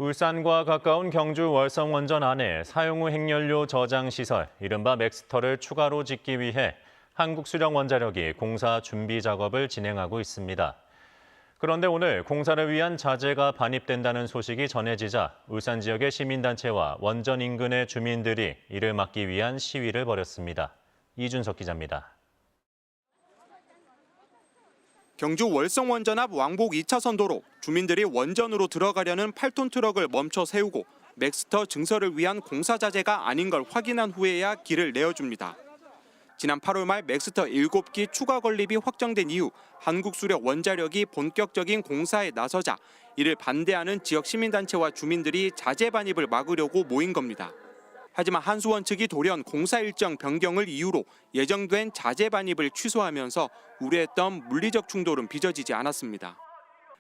울산과 가까운 경주 월성 원전 안에 사용 후 핵연료 저장 시설, 이른바 맥스터를 추가로 짓기 위해 한국수력원자력이 공사 준비 작업을 진행하고 있습니다. 그런데 오늘 공사를 위한 자재가 반입된다는 소식이 전해지자 울산 지역의 시민단체와 원전 인근의 주민들이 이를 막기 위한 시위를 벌였습니다. 이준석 기자입니다. 경주 월성 원전 앞 왕복 2차선 도로, 주민들이 원전으로 들어가려는 8톤 트럭을 멈춰 세우고 맥스터 증설을 위한 공사 자재가 아닌 걸 확인한 후에야 길을 내어줍니다. 지난 8월 말 맥스터 7기 추가 건립이 확정된 이후 한국수력 원자력이 본격적인 공사에 나서자 이를 반대하는 지역 시민단체와 주민들이 자재 반입을 막으려고 모인 겁니다. 하지만 한수원 측이 돌연 공사 일정 변경을 이유로 예정된 자재 반입을 취소하면서 우려했던 물리적 충돌은 빚어지지 않았습니다.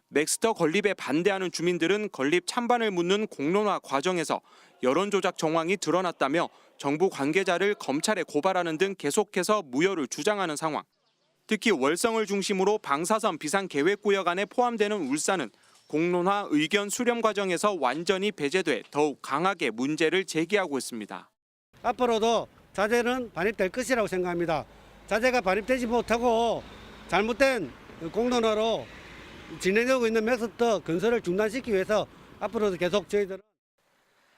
맥스터 건립에 반대하는 주민들은 건립 찬반을 묻는 공론화 과정에서 여론조작 정황이 드러났다며 정부 관계자를 검찰에 고발하는 등 계속해서 무효를 주장하는 상황. 특히 월성을 중심으로 방사선 비상계획구역 안에 포함되는 울산은 공론화 의견 수렴 과정에서 완전히 배제돼 더욱 강하게 문제를 제기하고 있습니다. 앞으로도 자재는 반입될 것이라고 생각합니다. 자재가 반입되지 못하고 잘못된 공론화로 진행되고 있는 맥스터 건설을 중단시키기 위해서 앞으로도 계속 저희들은.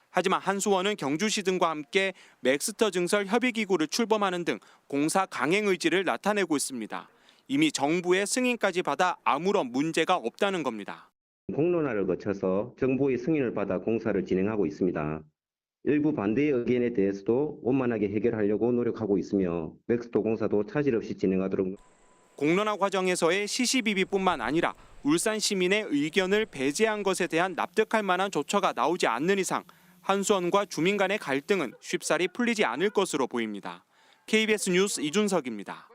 하지만 한수원은 경주시 등과 함께 맥스터 증설 협의기구를 출범하는 등 공사 강행 의지를 나타내고 있습니다. 이미 정부의 승인까지 받아 아무런 문제가 없다는 겁니다. 공론화를 거쳐서 정부의 승인을 받아 공사를 진행하고 있습니다. 일부 반대의 의견에 대해서도 원만하게 해결하려고 노력하고 있으며 맥스터 공사도 차질 없이 진행하도록. 공론화 과정에서의 시시비비뿐만 아니라 울산 시민의 의견을 배제한 것에 대한 납득할 만한 조처가 나오지 않는 이상 한수원과 주민 간의 갈등은 쉽사리 풀리지 않을 것으로 보입니다. KBS 뉴스 이준석입니다.